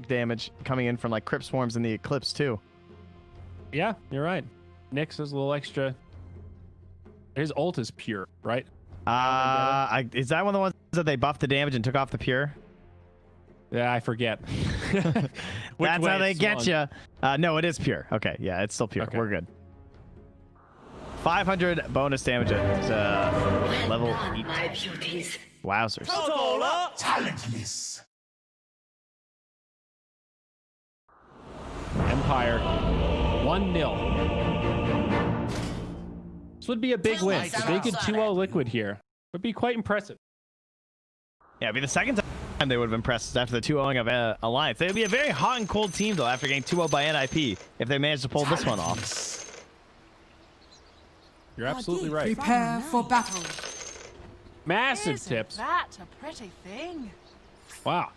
damage coming in from like Crypt Swarms and the Eclipse too. Yeah, you're right. Nyx is a little extra. His ult is pure, right? Is that one of the ones that they buffed the damage and took off the pure? Yeah, I forget. That's how they get you. No, it is pure. Okay, yeah, it's still pure. Okay. We're good. 500 bonus damage at level 8. My beauties. Wowzers. Talentless. Empire 1-0. This would be a big win. If they could 2-0 Liquid here, would be quite impressive. Yeah, it'd be the second time they would have impressed after the 2-0ing of Alliance. They would be a very hot and cold team, though, after getting 2-0 by NIP, if they managed to pull this one off. You're absolutely right. Prepare for battle. Massive tips. That a pretty thing. Wow.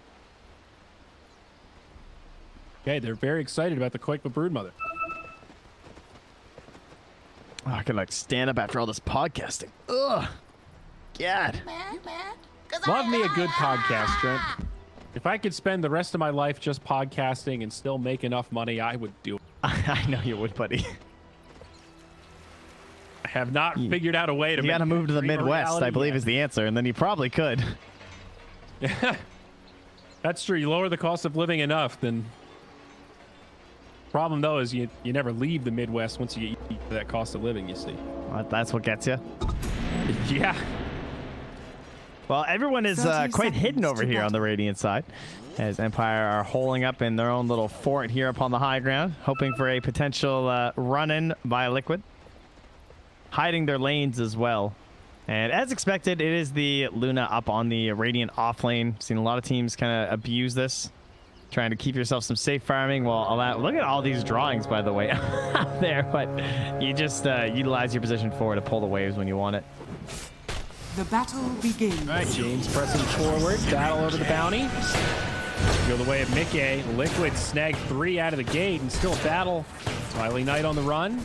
Okay, they're very excited about the Qojqva Broodmother. Oh, I can like stand up after all this podcasting. Ugh. God. Love me a good podcast, Trent. If I could spend the rest of my life just podcasting and still make enough money, I would do it. I know you would, buddy. I have not figured out a way to. You gotta move to the Midwest, I believe, is the answer, and then you probably could. Yeah, that's true. You lower the cost of living enough, then. Problem though is you never leave the Midwest once you get that cost of living. You see. Well, that's what gets you. Yeah. Well, everyone is quite hidden over here on the Radiant side, as Empire are holding up in their own little fort here upon the high ground, hoping for a potential run-in by Liquid. Hiding their lanes as well. And as expected, it is the Luna up on the Radiant off lane. Seen a lot of teams kind of abuse this, trying to keep yourself some safe farming while allow. Look at all these drawings, by the way, out there. But you just utilize your position forward to pull the waves when you want it. The battle begins. All right, James pressing forward, battle over the bounty. Go the way of Micke. Liquid snagged 3 out of the gate and still battle. Smiley Knight on the run.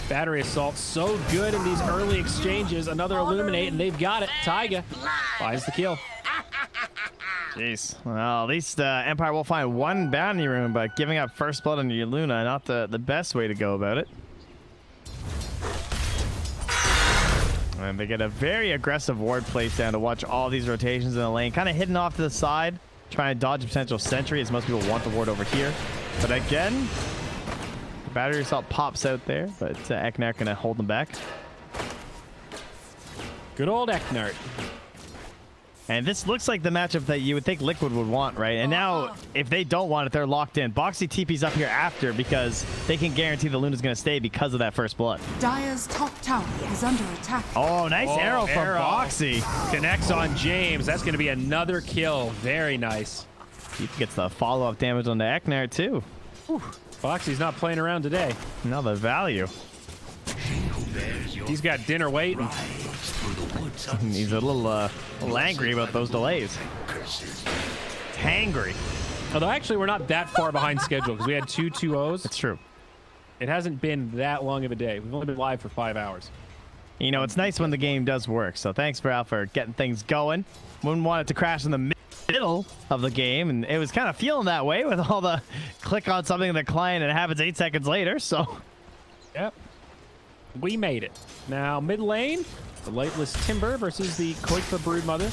Battery assault so good in these early exchanges. Another illuminate and they've got it. Taiga buys the kill. Jeez. Well, at least Empire will find one bounty room, but giving up first blood on your Luna, not the best way to go about it. And they get a very aggressive ward place down to watch all these rotations in the lane. Kind of hidden off to the side, trying to dodge a potential sentry, as most people want the ward over here. But again, the battery assault pops out there, but Encart gonna hold them back. Good old Encart. And this looks like the matchup that you would think Liquid would want, right? And now, if they don't want it, they're locked in. Boxi TP's up here after because they can guarantee the Luna's going to stay because of that first blood. Dire's top tower is under attack. Oh, nice arrow from Boxi. Connects on James. That's going to be another kill. Very nice. He gets the follow-up damage on the Encart, too. Whew. Boxi's not playing around today. No, the value. He's got dinner waiting. He's a little angry about those delays. Hangry. Although actually we're not that far behind schedule because we had 2 2-0s. It's true. It hasn't been that long of a day. We've only been live for 5 hours. You know, it's nice when the game does work. So thanks, Val, for getting things going. Wouldn't want it to crash in the middle of the game, and it was kind of feeling that way with all the click on something in the client and it happens 8 seconds later. So, yep. We made it. Now, mid lane, the Lightless Timber versus the Qojqva Broodmother.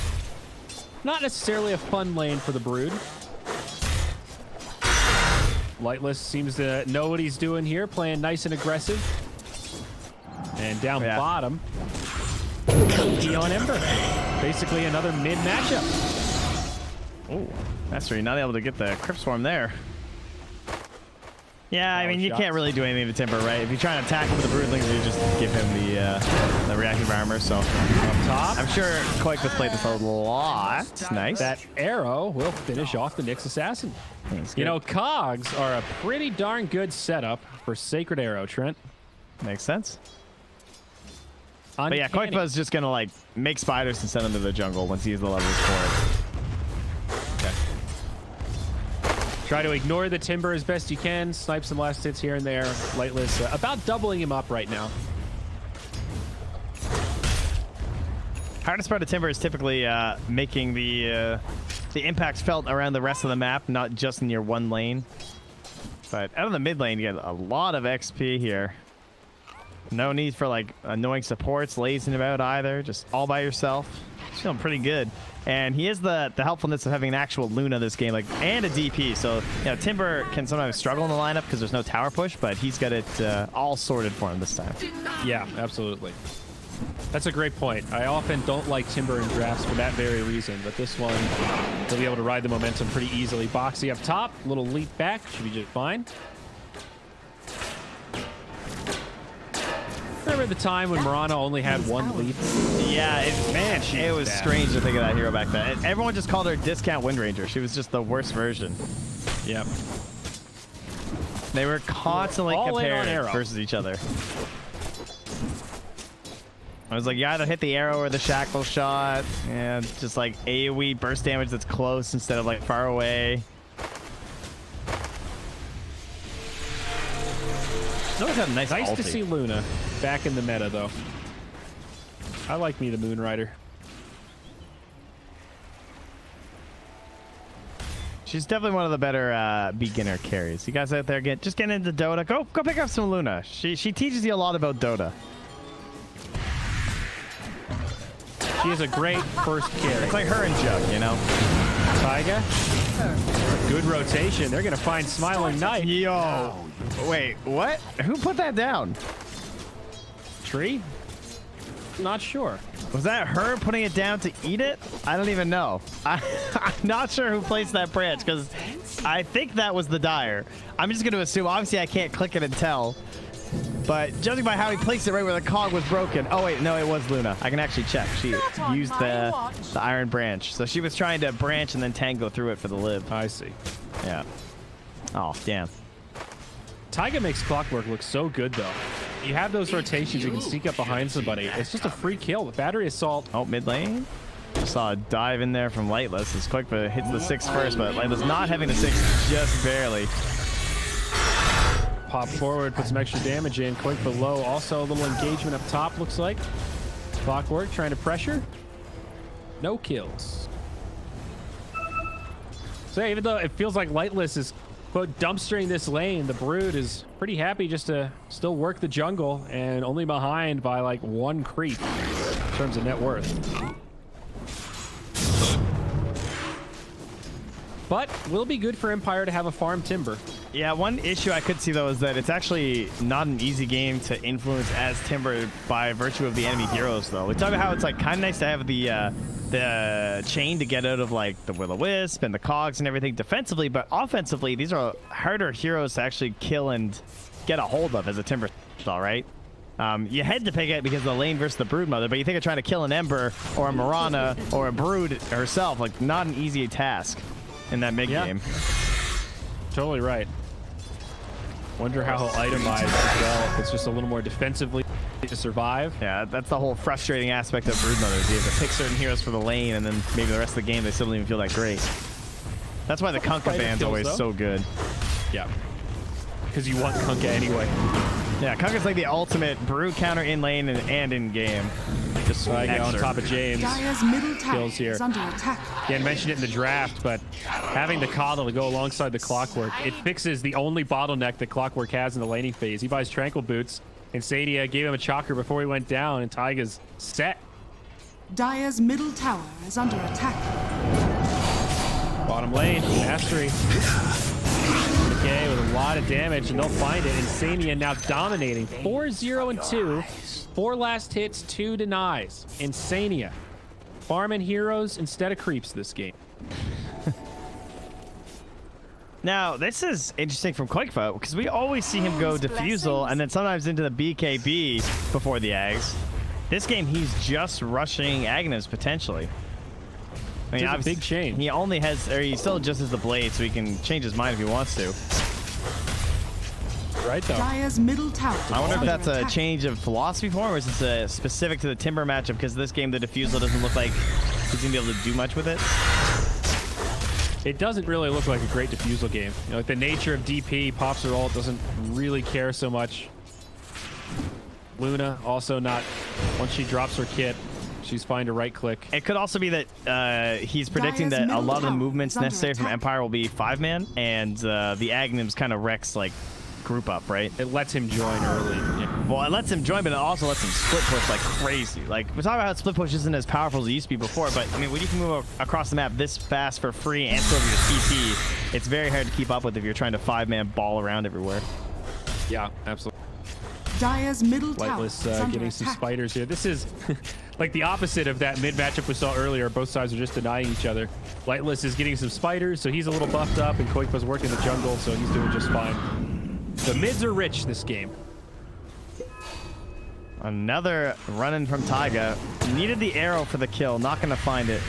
Not necessarily a fun lane for the Brood. Lightless seems to know what he's doing here, playing nice and aggressive. And down bottom, on Ember. Basically another mid matchup. Oh, that's right. Not able to get the Crypt Swarm there. Yeah, I mean, you can't really do anything to Timber, right? If you try to attack him with the Broodlings, you just give him the reactive armor, so. Up top. I'm sure Qojqva's played this a lot. Nice. That arrow will finish off the Nyx Assassin. You know, cogs are a pretty darn good setup for Sacred Arrow, Trent. Makes sense. Uncanny. But yeah, Qojqva's just going to, like, make spiders and send them to the jungle once he has the levels for it. Try to ignore the Timber as best you can. Snipe some last hits here and there. Lightless, about doubling him up right now. Hardest part of Timber is typically making the the impact's felt around the rest of the map, not just in your one lane. But out of the mid lane, you get a lot of XP here. No need for like annoying supports lazing about either. Just all by yourself. It's feeling pretty good. And he has the helpfulness of having an actual Luna this game, like, and a DP. So, you know, Timber can sometimes struggle in the lineup because there's no tower push, but he's got it all sorted for him this time. Yeah, absolutely. That's a great point. I often don't like Timber in drafts for that very reason, but this one, he'll be able to ride the momentum pretty easily. Boxi up top, little leap back, should be just fine. Remember the time when Mirana only had one leap? Yeah, Man, it was strange to think of that hero back then. Everyone just called her Discount Wind Ranger. She was just the worst version. Yep. They were constantly all compared versus each other. I was like, you either hit the arrow or the shackle shot, and just like AoE burst damage that's close instead of like far away. Always had a nice to ulti. see Luna back in the meta, though. I like me the Moonrider. She's definitely one of the better beginner carries. You guys out there just getting into Dota, go pick up some Luna. She teaches you a lot about Dota. She is a great first carry. It's like her and Jug, you know. Taiga. Good rotation. They're gonna find Smiling Knight. Yo. Wait, what? Who put that down? Tree? Not sure. Was that her putting it down to eat it? I don't even know. I'm not sure who placed that branch because I think that was the Dire. I'm just going to assume. Obviously, I can't click it and tell. But judging by how he placed it right where the cog was broken. Oh, wait. No, it was Luna. I can actually check. She used the iron branch. So she was trying to branch and then tango through it for the live. I see. Yeah. Oh, damn. Taiga makes Clockwork look so good, though. You have those rotations, you can sneak up behind somebody. It's just a free kill. The battery assault. Oh, mid lane. Saw a dive in there from Lightless as Qojqva hits the 6 first, but Lightless not having the 6 just barely. Pop forward, put some extra damage in. Qojqva low. Also a little engagement up top, looks like. Clockwork trying to pressure. No kills. So even though it feels like Lightless is, quote, dumpstering this lane, the Brood is pretty happy just to still work the jungle and only behind by like 1 creep in terms of net worth. But will be good for Empire to have a farm Timber. Yeah, one issue I could see though is that it's actually not an easy game to influence as Timber by virtue of the enemy heroes though. We talk about how it's like kind of nice to have the chain to get out of like the Will-O-Wisp and the cogs and everything defensively, but offensively these are harder heroes to actually kill and get a hold of as a Timber, all right? You had to pick it because of the lane versus the Brood Mother, but you think of trying to kill an Ember or a Mirana or a Brood herself, like not an easy task in that mid game. Totally right. Wonder how he'll itemize as well. If it's just a little more defensively to survive. Yeah, that's the whole frustrating aspect of Brood Mothers. You have to pick certain heroes for the lane, and then maybe the rest of the game they still don't even feel that great. That's why the Kunkka ban's always so good. Yeah. Because you want Kunkka anyway. Yeah, Kunkka's like the ultimate Brood counter in lane and in game. Just on top of James. Dire's middle tower Kills here. is under attack. Again, mentioned it in the draft, but having the Coddle to go alongside the Clockwork, it fixes the only bottleneck that Clockwork has in the laning phase. He buys Tranquil Boots, and Insania gave him a Chalker before he went down, and Taiga's set. Dire's middle tower is under attack. Bottom lane, mastery. Okay, with a lot of damage, and they'll find it. Insania now dominating. 4-0-2. 4 last hits, 2 denies. Insania. Farming heroes instead of creeps this game. Now, this is interesting from Qojqva, because we always see him go Diffusal and then sometimes into the BKB before the Ags. This game, he's just rushing Agnes, potentially. I mean, it's a big change. He only has, or he still just has the blade, so he can change his mind if he wants to. Right, though. Dire's middle tower. I wonder if that's a attack. change of philosophy for him, or is this specific to the Timber matchup? Because this game, the Diffusal doesn't look like he's going to be able to do much with it. It doesn't really look like a great Diffusal game. You know, like the nature of DP, pops her ult, doesn't really care so much. Luna also not, once she drops her kit, she's fine to right click. It could also be that he's predicting Dire's that a middle lot of the tower movements is under necessary from attack. Empire will be 5-man, and the Aghanims kind of wrecks like group up, right? It lets him join early. Yeah. Well, it lets him join, but it also lets him split push like crazy. Like, we're talking about how split push isn't as powerful as it used to be before, but I mean, when you can move across the map this fast for free and still have your TP, it's very hard to keep up with if you're trying to 5-man ball around everywhere. Yeah, absolutely. Dire's middle tower Lightless is under getting some attack. spiders here. This is like the opposite of that mid matchup we saw earlier. Both sides are just denying each other. Lightless is getting some spiders, so he's a little buffed up, and Qojqva's working the jungle, so he's doing just fine. The mids are rich this game. Another run-in from Taiga. Needed the arrow for the kill. Not going to find it.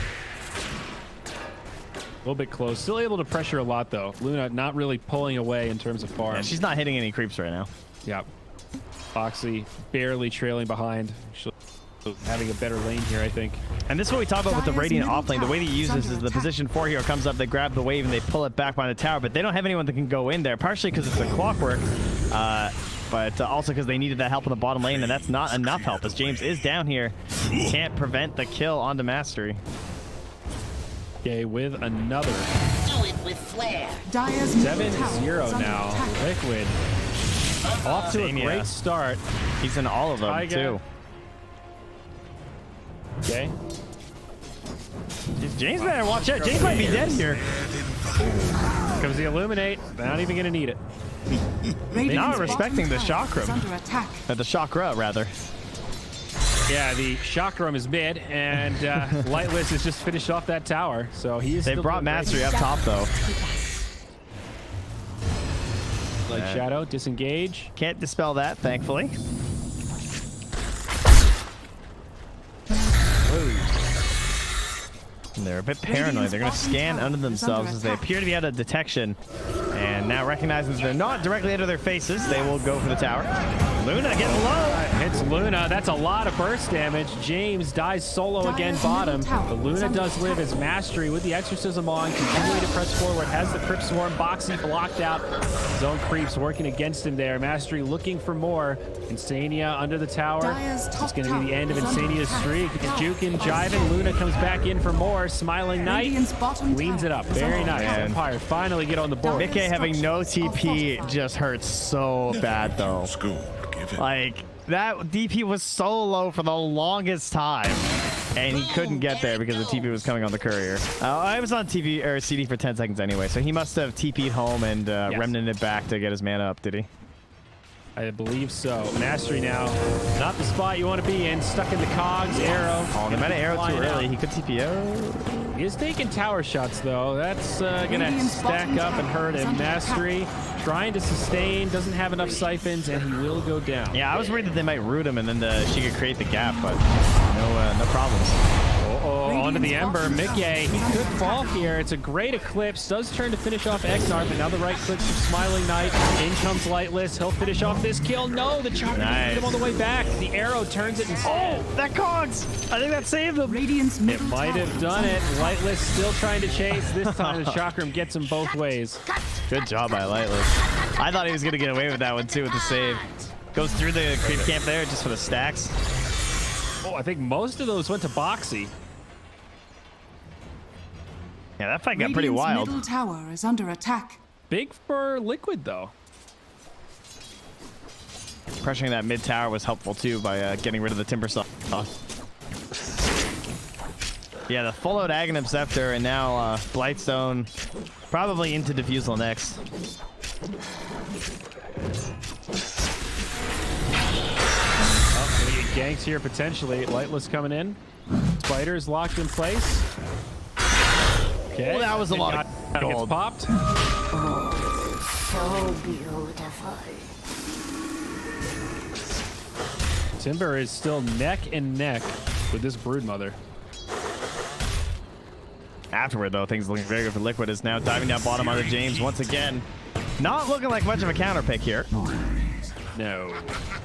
A little bit close. Still able to pressure a lot, though. Luna not really pulling away in terms of farm. Yeah, she's not hitting any creeps right now. Yeah. Boxi barely trailing behind. Actually having a better lane here, I think. And this is what we talk about with the Dire's Radiant middle offlane. The way they tower use is this under is the attack. position 4 hero comes up, they grab the wave, and they pull it back behind the tower, but they don't have anyone that can go in there, partially because it's a clockwork, but also because they needed that help in the bottom lane, and that's not enough help, as James is down here. Can't prevent the kill onto Mastery. Okay, with another. Do it with flair. Dire's middle tower 7-0 is under now. attack. Liquid. Off to a Insania. great start. He's in all of them, Taiga. too. Okay. James better watch out. James might be dead here. Comes the Illuminate. Not even going to need it. Radiant's not bottom respecting the tower chakra. is under attack. The chakra, rather. Yeah, the chakram is mid, and Lightless has just finished off that tower, so he is They still brought doing great. Mastery up top, though. Like Shadow, disengage. Can't dispel that, thankfully. And they're a bit paranoid. They're going to scan under themselves as they appear to be out of detection. And now recognizing that they're not directly under their faces, they will go for the tower. Luna getting low. Hits Luna. That's a lot of burst damage. James dies solo again Dire's bottom. middle tower But Luna is under does live attack. as Mastery with the Exorcism on. Continuing to press forward. Has the Crypt Swarm. Boxi blocked out. Zone creeps working against him there. Mastery looking for more. Insania under the tower. Dire's top It's going to be the end of tower is under Insania's attack. streak. Juking, jiving. Luna comes back in for more. Smiling Knight Radiant's bottom cleans tower it up. is Very under nice. attack. Empire finally get on the board. Micke having no TP just hurts so bad, though. Like, that DP was so low for the longest time, and he couldn't get there because the TP was coming on the courier. I was on TP or CD for 10 seconds anyway, so he must have TP'd home and remnanted back to get his mana up, did he? I believe so. Mastery now. Not the spot you want to be in. Stuck in the cogs. Arrow. Oh, the meta arrow too Flying early. out. He could TPO. He is taking tower shots, though. That's going to Radiant's stack bottom up and tower hurt is him. under Mastery trying to sustain. Doesn't have enough siphons, and he will go down. Yeah, I was worried that they might root him and then she could create the gap, but no problems. Oh, onto the Radiant's Ember. bottom Micke, tower he is under could fall attack. here. It's a great Eclipse. Does turn to finish off Encart, but now the right clicks from Smiling Knight. In comes Lightless. He'll finish off this kill. No, the chopper Nice. hit him on the way back. The arrow turns it instead. Oh, that cogs! I think that saved him. Radiant's It middle might tower have is done under it. attack. Lightless still trying to chase. This time the Chakram gets him both ways. Good job by Lightless. I thought he was going to get away with that one too with the save. Goes through the creep camp there just for the stacks. Oh, I think most of those went to Boxi. Yeah, that fight got pretty Radiant's wild. middle tower is under attack. Big for Liquid, though. Pressuring that mid tower was helpful too by getting rid of the timber saw. Yeah, the full out Aghanim Scepter and now Blightstone probably into Diffusal next. Oh, gonna get ganks here potentially. Lightless coming in. Spiders locked in place. Okay. Oh, that was a lot of Gets gold. popped. So beautiful. Timber is still neck and neck with this Broodmother. Afterward, though, things looking very good for Liquid is now diving down bottom onto James once again. Not looking like much of a counter pick here. No.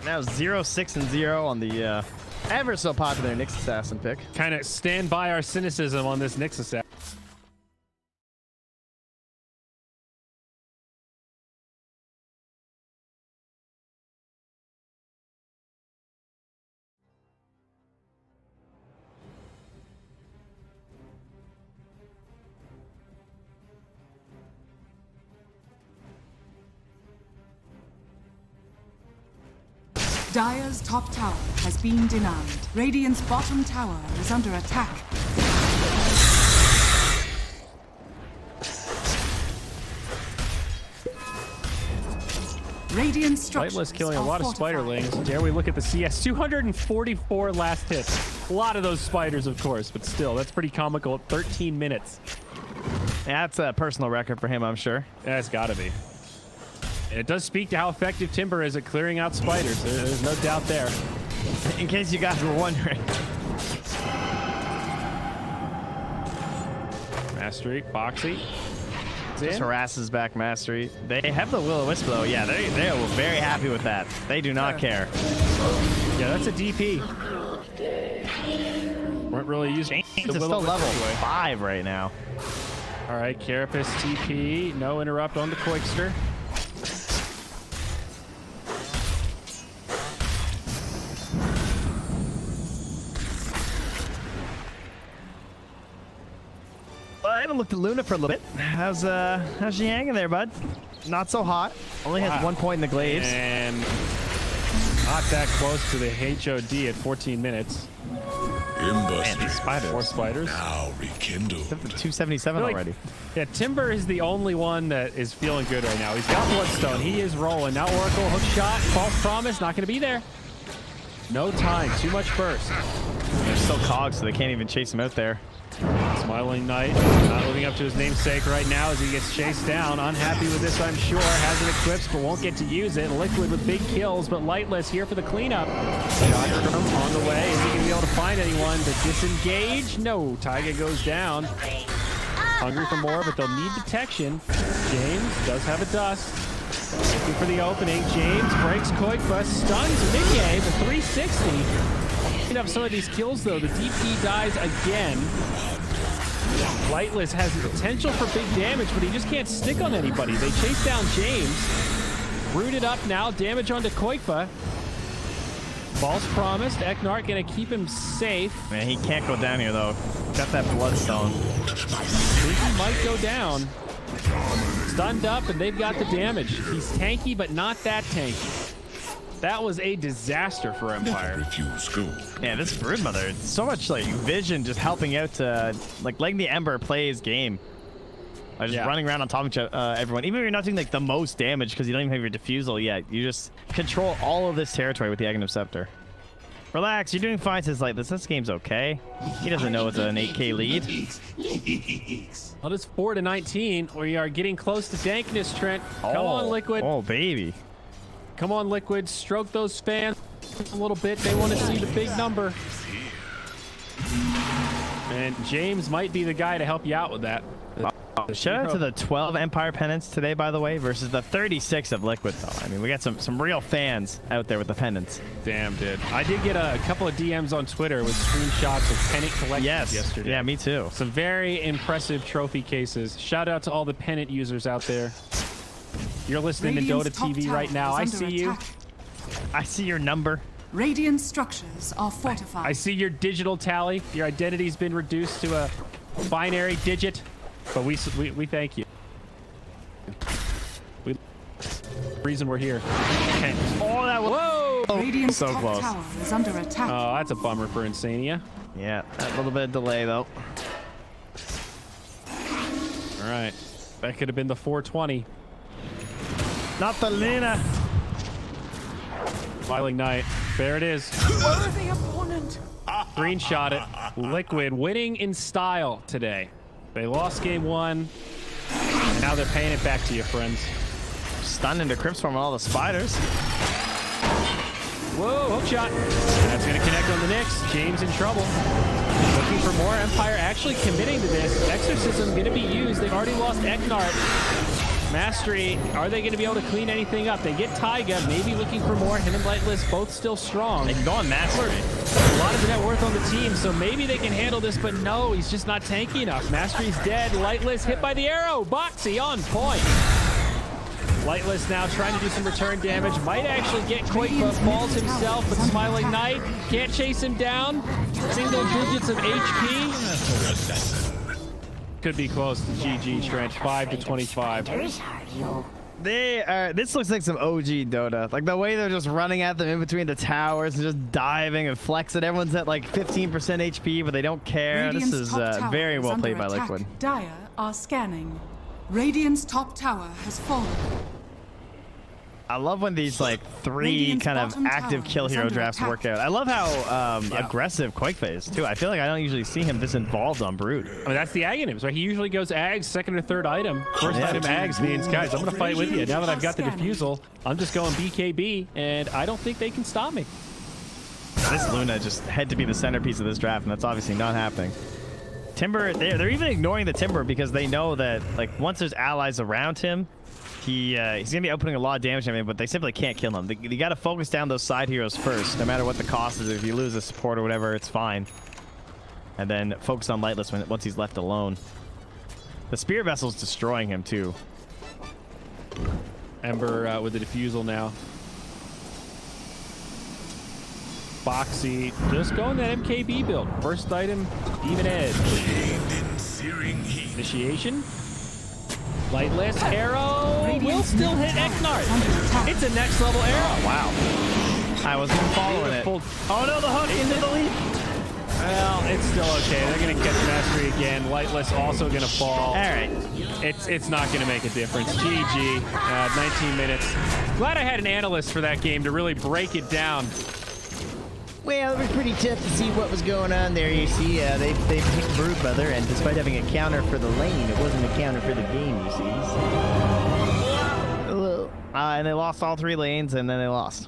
Now 0-6-0 on the ever so popular Nyx Assassin pick. Kind of stand by our cynicism on this Nyx Assassin. Dire's top tower has been denied. Radiant's bottom tower is under attack. Radiant structures Lightless killing a are lot of fortified. spiderlings. Dare we look at the CS? 244 last hits. A lot of those spiders, of course, but still, that's pretty comical at 13 minutes. Yeah, that's a personal record for him, I'm sure. That's got to be. And it does speak to how effective Timber is at clearing out spiders. There's no doubt there. In case you guys were wondering. Mastery, Boxi. Just harasses back Mastery. They have the Will-O-Wisp though. Yeah, they are very happy with that. They do not care. Yeah, that's a DP. Weren't really using James is still level 5 right now. All right, Carapace TP. No interrupt on the Qojqva. Well, I haven't looked at Luna for a little bit. How's she hanging there, bud? Not so hot. Only has 1 point in the glaives. And not that close to the HOD at 14 minutes. Man, these spiders. 4 spiders. Now rekindled. 277 already. Yeah, Timber is the only one that is feeling good right now. He's got Bloodstone. He is rolling. Now Oracle, hook shot, false promise, not going to be there. No time, too much burst. They're still cogs, so they can't even chase him out there. Smiling Knight, not living up to his namesake right now as he gets chased down. Unhappy with this, I'm sure. Has it equipped, but won't get to use it. Liquid with big kills, but Lightless here for the cleanup. Shot on the way. Is he going to be able to find anyone to disengage? No. Taiga goes down. Hungry for more, but they'll need detection. James does have a dust. Looking for the opening. James breaks Qojqva, stuns Micke, the 360. Picking up some of these kills, though. The DP dies again. Lightless has the potential for big damage, but he just can't stick on anybody. They chase down James. Rooted up now. Damage onto Qojqva. False promised. Encart gonna keep him safe. Man, he can't go down here, though. Got that Bloodstone. Think he might go down. Stunned up, and they've got the damage. He's tanky, but not that tanky. That was a disaster for Empire. Yeah, this Broodmother, so much like vision just helping out to like letting the Ember play his game. Just running around on top of everyone. Even if you're not doing like the most damage because you don't even have your diffusal yet, you just control all of this territory with the Aghanim Scepter. Relax, you're doing fine, says Lightless. This game's okay. He doesn't know it's an 8K lead. Well, it's 4-19. We are getting close to dankness, Trent. Come on, Liquid. Oh, baby. Come on, Liquid. Stroke those fans a little bit. They want to see the big number. And James might be the guy to help you out with that. Shout out to the 12 Empire pennants today, by the way, versus the 36 of Liquid, though. I mean, we got some real fans out there with the pennants. Damn, dude. I did get a couple of DMs on Twitter with screenshots of pennant collections yesterday. Yeah, me too. Some very impressive trophy cases. Shout out to all the pennant users out there. You're listening Radiant's to Dota TV right now. I see you. I see your number. Radiant structures are fortified. I see your digital tally. Your identity's been reduced to a binary digit, but we thank you. Reason we're here. Okay. Oh, that was Radiant's so top close. tower is under attack. Oh, that's a bummer for Insania. Yeah, a little bit of delay though. All right, that could have been the 420. Not the Luna. Smiling Knight. There it is. Worthy opponent. Screenshot it. Liquid winning in style today. They lost game 1, and now they're paying it back to you, friends. Stunned into Crypt Swarm on all the spiders. Whoa, hook shot. That's going to connect on the Nyx. James in trouble. Looking for more. Empire actually committing to this. Exorcism going to be used. They've already lost Encart. Mastery, are they going to be able to clean anything up? They get Taiga, maybe looking for more. Him and Lightless both still strong. They can go on Mastery. A lot of the net worth on the team, so maybe they can handle this, but no, he's just not tanky enough. Mastery's dead. Lightless hit by the arrow. Boxi on point. Lightless now trying to do some return damage. Might actually get Qojqva. Falls himself, but Smiling Knight can't chase him down. Single digits of HP. Could be close to GG, Trench. 5-25. Are you? This looks like some OG Dota. Like the way they're just running at them in between the towers and just diving and flexing. Everyone's at like 15% HP, but they don't care. Radiant's This is top tower very well under played by attack. Liquid. Dire are scanning. Radiant's top tower has fallen. I love when these like three Radiant's kind of bottom active tower kill is hero under drafts attack. work out. I love how aggressive Qojqva is too. I feel like I don't usually see him this involved on Brood. I mean, that's the Aghanim's, right? He usually goes Ags, second or third item. First item Ags means, guys, I'm going to fight with you. Now that I've got the defusal, I'm just going BKB, and I don't think they can stop me. This Luna just had to be the centerpiece of this draft, and that's obviously not happening. Timber, they're even ignoring the Timber because they know that like once there's allies around him, he's gonna be outputting a lot of damage and everything, but they simply can't kill him. You got to focus down those side heroes first, no matter what the cost is. If you lose a support or whatever, it's fine. And then focus on Lightless once he's left alone. The Spear Vessel's destroying him too. Ember with the defusal now. Boxi just going that MKB build. First item, Demon Edge. Initiation. Lightless arrow will still hit Encart. It's a next level arrow. Wow. I wasn't even following it. Oh no, the hook into the lead. Well, it's still okay. They're going to catch mastery again. Lightless also going to fall. All right. It's not going to make a difference. GG. 19 minutes. Glad I had an analyst for that game to really break it down. Well, it was pretty tough to see what was going on there. You see, they picked Broodmother, and despite having a counter for the lane, it wasn't a counter for the game, you see. So. And they lost all 3 lanes, and then they lost.